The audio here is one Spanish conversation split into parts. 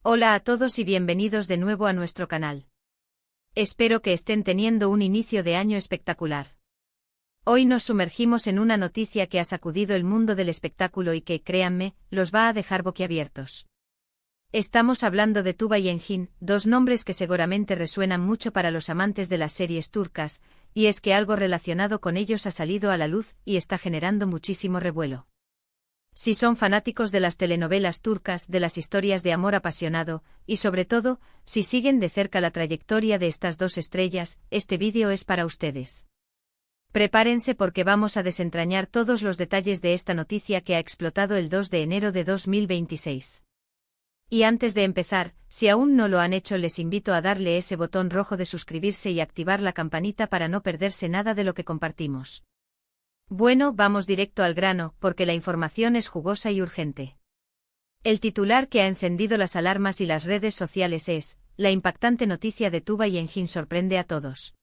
Hola a todos y bienvenidos de nuevo a nuestro canal. Espero que estén teniendo un inicio de año espectacular. Hoy nos sumergimos en una noticia que ha sacudido el mundo del espectáculo y que, créanme, los va a dejar boquiabiertos. Estamos hablando de Tuba y Engin, dos nombres que seguramente resuenan mucho para los amantes de las series turcas, y es que algo relacionado con ellos ha salido a la luz y está generando muchísimo revuelo. Si son fanáticos de las telenovelas turcas, de las historias de amor apasionado, y sobre todo, si siguen de cerca la trayectoria de estas dos estrellas, este vídeo es para ustedes. Prepárense porque vamos a desentrañar todos los detalles de esta noticia que ha explotado el 2 de enero de 2026. Y antes de empezar, si aún no lo han hecho, les invito a darle ese botón rojo de suscribirse y activar la campanita para no perderse nada de lo que compartimos. Bueno, vamos directo al grano, porque la información es jugosa y urgente. El titular que ha encendido las alarmas y las redes sociales es: la impactante noticia de Tuba y Engin sorprende a todos.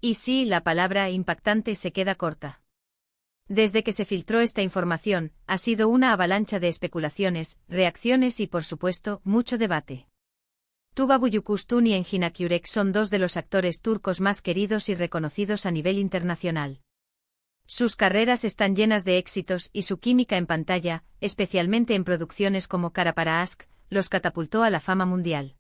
Y sí, la palabra impactante se queda corta. Desde que se filtró esta información, ha sido una avalancha de especulaciones, reacciones y, por supuesto, mucho debate. Tuba Büyüküstün y Engin Akyürek son dos de los actores turcos más queridos y reconocidos a nivel internacional. Sus carreras están llenas de éxitos y su química en pantalla, especialmente en producciones como Kara para Aşk, los catapultó a la fama mundial.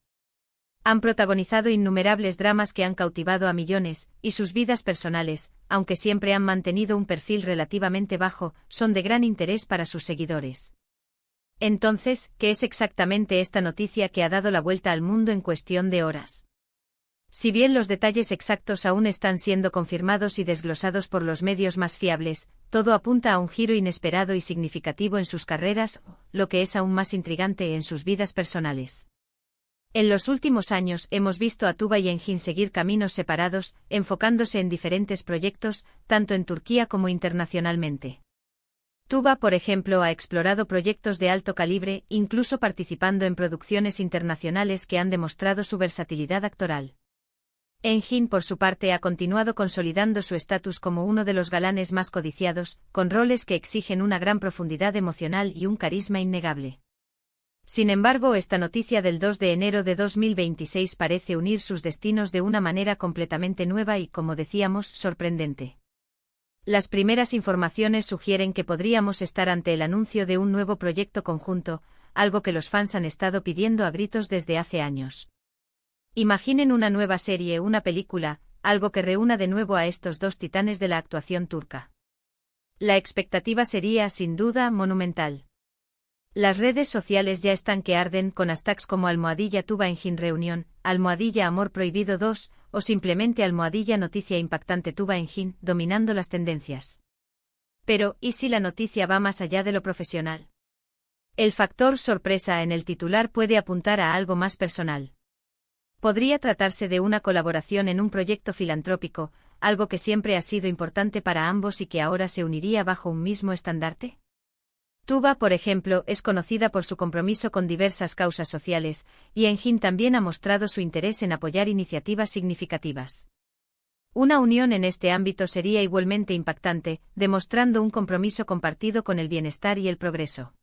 Han protagonizado innumerables dramas que han cautivado a millones, y sus vidas personales, aunque siempre han mantenido un perfil relativamente bajo, son de gran interés para sus seguidores. Entonces, ¿qué es exactamente esta noticia que ha dado la vuelta al mundo en cuestión de horas? Si bien los detalles exactos aún están siendo confirmados y desglosados por los medios más fiables, todo apunta a un giro inesperado y significativo en sus carreras, lo que es aún más intrigante en sus vidas personales. En los últimos años hemos visto a Tuba y Engin seguir caminos separados, enfocándose en diferentes proyectos, tanto en Turquía como internacionalmente. Tuba, por ejemplo, ha explorado proyectos de alto calibre, incluso participando en producciones internacionales que han demostrado su versatilidad actoral. Engin, por su parte, ha continuado consolidando su estatus como uno de los galanes más codiciados, con roles que exigen una gran profundidad emocional y un carisma innegable. Sin embargo, esta noticia del 2 de enero de 2026 parece unir sus destinos de una manera completamente nueva y, como decíamos, sorprendente. Las primeras informaciones sugieren que podríamos estar ante el anuncio de un nuevo proyecto conjunto, algo que los fans han estado pidiendo a gritos desde hace años. Imaginen una nueva serie, una película, algo que reúna de nuevo a estos dos titanes de la actuación turca. La expectativa sería, sin duda, monumental. Las redes sociales ya están que arden con hashtags como #Tuba Engin Reunión, #Amor Prohibido 2, o simplemente #Noticia Impactante Tuba Engin, dominando las tendencias. Pero, ¿y si la noticia va más allá de lo profesional? El factor sorpresa en el titular puede apuntar a algo más personal. Podría tratarse de una colaboración en un proyecto filantrópico, algo que siempre ha sido importante para ambos y que ahora se uniría bajo un mismo estandarte. Tuba, por ejemplo, es conocida por su compromiso con diversas causas sociales, y Engin también ha mostrado su interés en apoyar iniciativas significativas. Una unión en este ámbito sería igualmente impactante, demostrando un compromiso compartido con el bienestar y el progreso.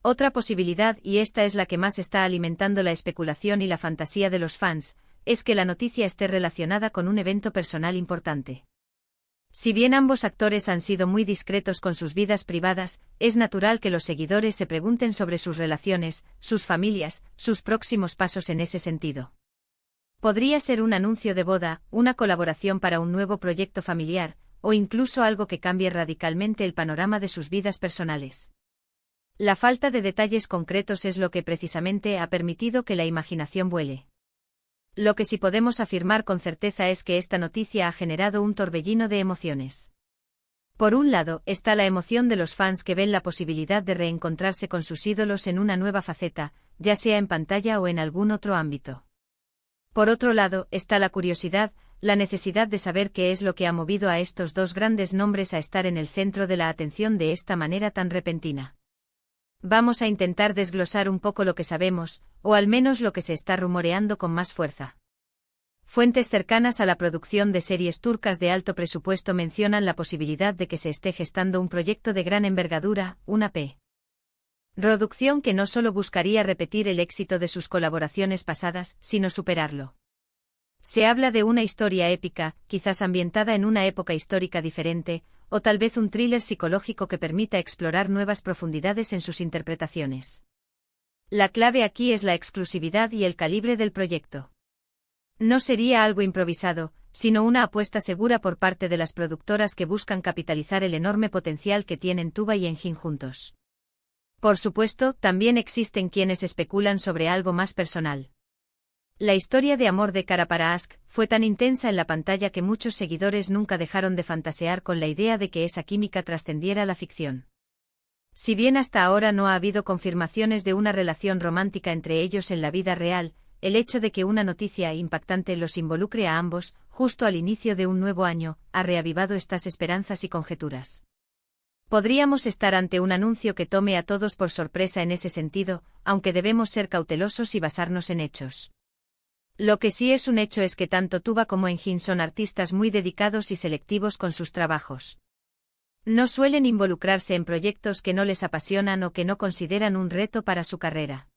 Otra posibilidad, y esta es la que más está alimentando la especulación y la fantasía de los fans, es que la noticia esté relacionada con un evento personal importante. Si bien ambos actores han sido muy discretos con sus vidas privadas, es natural que los seguidores se pregunten sobre sus relaciones, sus familias, sus próximos pasos en ese sentido. Podría ser un anuncio de boda, una colaboración para un nuevo proyecto familiar, o incluso algo que cambie radicalmente el panorama de sus vidas personales. La falta de detalles concretos es lo que precisamente ha permitido que la imaginación vuele. Lo que sí podemos afirmar con certeza es que esta noticia ha generado un torbellino de emociones. Por un lado, está la emoción de los fans que ven la posibilidad de reencontrarse con sus ídolos en una nueva faceta, ya sea en pantalla o en algún otro ámbito. Por otro lado, está la curiosidad, la necesidad de saber qué es lo que ha movido a estos dos grandes nombres a estar en el centro de la atención de esta manera tan repentina. Vamos a intentar desglosar un poco lo que sabemos, o al menos lo que se está rumoreando con más fuerza. Fuentes cercanas a la producción de series turcas de alto presupuesto mencionan la posibilidad de que se esté gestando un proyecto de gran envergadura, una P. Producción que no solo buscaría repetir el éxito de sus colaboraciones pasadas, sino superarlo. Se habla de una historia épica, quizás ambientada en una época histórica diferente, o tal vez un thriller psicológico que permita explorar nuevas profundidades en sus interpretaciones. La clave aquí es la exclusividad y el calibre del proyecto. No sería algo improvisado, sino una apuesta segura por parte de las productoras que buscan capitalizar el enorme potencial que tienen Tuba y Engine juntos. Por supuesto, también existen quienes especulan sobre algo más personal. La historia de amor de Kara para Ask fue tan intensa en la pantalla que muchos seguidores nunca dejaron de fantasear con la idea de que esa química trascendiera la ficción. Si bien hasta ahora no ha habido confirmaciones de una relación romántica entre ellos en la vida real, el hecho de que una noticia impactante los involucre a ambos, justo al inicio de un nuevo año, ha reavivado estas esperanzas y conjeturas. Podríamos estar ante un anuncio que tome a todos por sorpresa en ese sentido, aunque debemos ser cautelosos y basarnos en hechos. Lo que sí es un hecho es que tanto Tuba como Engine son artistas muy dedicados y selectivos con sus trabajos. No suelen involucrarse en proyectos que no les apasionan o que no consideran un reto para su carrera.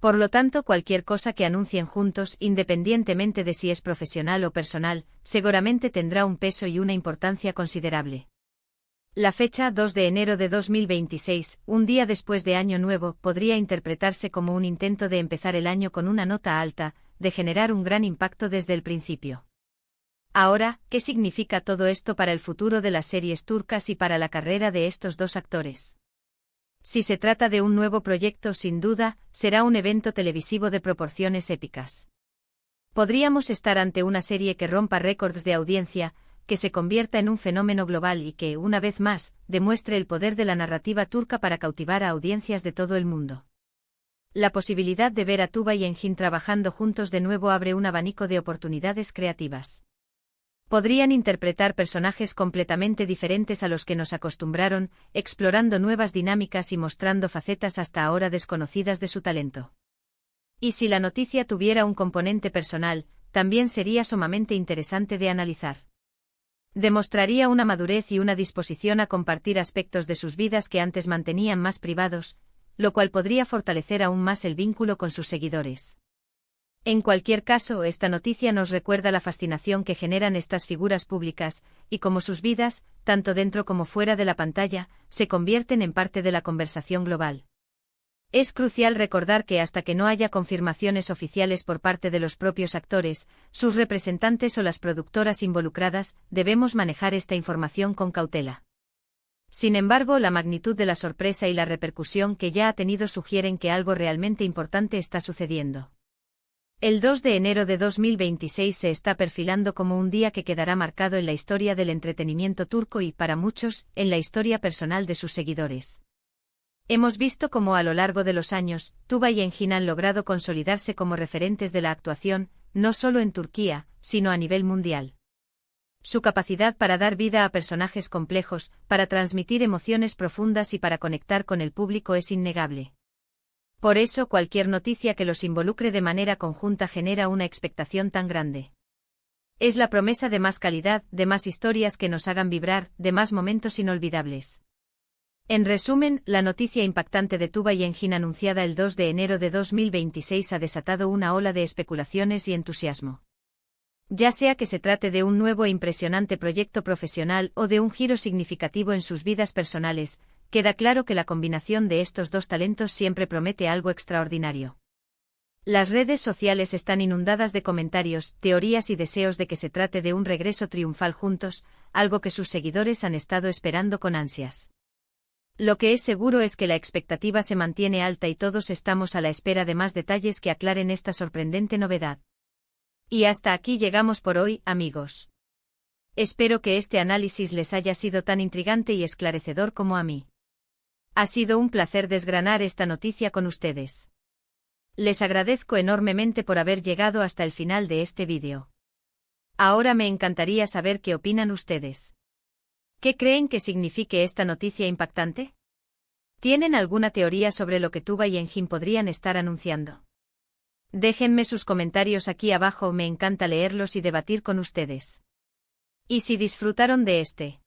Por lo tanto, cualquier cosa que anuncien juntos, independientemente de si es profesional o personal, seguramente tendrá un peso y una importancia considerable. La fecha 2 de enero de 2026, un día después de Año Nuevo, podría interpretarse como un intento de empezar el año con una nota alta, de generar un gran impacto desde el principio. Ahora, ¿qué significa todo esto para el futuro de las series turcas y para la carrera de estos dos actores? Si se trata de un nuevo proyecto, sin duda, será un evento televisivo de proporciones épicas. Podríamos estar ante una serie que rompa récords de audiencia, que se convierta en un fenómeno global y que, una vez más, demuestre el poder de la narrativa turca para cautivar a audiencias de todo el mundo. La posibilidad de ver a Tuba y Engine trabajando juntos de nuevo abre un abanico de oportunidades creativas. Podrían interpretar personajes completamente diferentes a los que nos acostumbraron, explorando nuevas dinámicas y mostrando facetas hasta ahora desconocidas de su talento. Y si la noticia tuviera un componente personal, también sería sumamente interesante de analizar. Demostraría una madurez y una disposición a compartir aspectos de sus vidas que antes mantenían más privados, lo cual podría fortalecer aún más el vínculo con sus seguidores. En cualquier caso, esta noticia nos recuerda la fascinación que generan estas figuras públicas, y cómo sus vidas, tanto dentro como fuera de la pantalla, se convierten en parte de la conversación global. Es crucial recordar que hasta que no haya confirmaciones oficiales por parte de los propios actores, sus representantes o las productoras involucradas, debemos manejar esta información con cautela. Sin embargo, la magnitud de la sorpresa y la repercusión que ya ha tenido sugieren que algo realmente importante está sucediendo. El 2 de enero de 2026 se está perfilando como un día que quedará marcado en la historia del entretenimiento turco y, para muchos, en la historia personal de sus seguidores. Hemos visto cómo a lo largo de los años, Tuba y Engin han logrado consolidarse como referentes de la actuación, no solo en Turquía, sino a nivel mundial. Su capacidad para dar vida a personajes complejos, para transmitir emociones profundas y para conectar con el público es innegable. Por eso cualquier noticia que los involucre de manera conjunta genera una expectación tan grande. Es la promesa de más calidad, de más historias que nos hagan vibrar, de más momentos inolvidables. En resumen, la noticia impactante de Tuba y Engin anunciada el 2 de enero de 2026 ha desatado una ola de especulaciones y entusiasmo. Ya sea que se trate de un nuevo e impresionante proyecto profesional o de un giro significativo en sus vidas personales, queda claro que la combinación de estos dos talentos siempre promete algo extraordinario. Las redes sociales están inundadas de comentarios, teorías y deseos de que se trate de un regreso triunfal juntos, algo que sus seguidores han estado esperando con ansias. Lo que es seguro es que la expectativa se mantiene alta y todos estamos a la espera de más detalles que aclaren esta sorprendente novedad. Y hasta aquí llegamos por hoy, amigos. Espero que este análisis les haya sido tan intrigante y esclarecedor como a mí. Ha sido un placer desgranar esta noticia con ustedes. Les agradezco enormemente por haber llegado hasta el final de este vídeo. Ahora me encantaría saber qué opinan ustedes. ¿Qué creen que signifique esta noticia impactante? ¿Tienen alguna teoría sobre lo que Tuba y Engin podrían estar anunciando? Déjenme sus comentarios aquí abajo, me encanta leerlos y debatir con ustedes. ¿Y si disfrutaron de este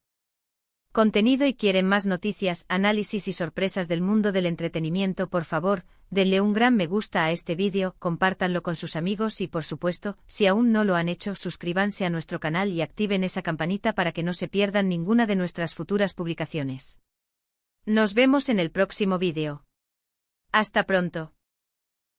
contenido y quieren más noticias, análisis y sorpresas del mundo del entretenimiento, por favor, denle un gran me gusta a este vídeo, compártanlo con sus amigos y por supuesto, si aún no lo han hecho, suscríbanse a nuestro canal y activen esa campanita para que no se pierdan ninguna de nuestras futuras publicaciones. Nos vemos en el próximo vídeo. Hasta pronto.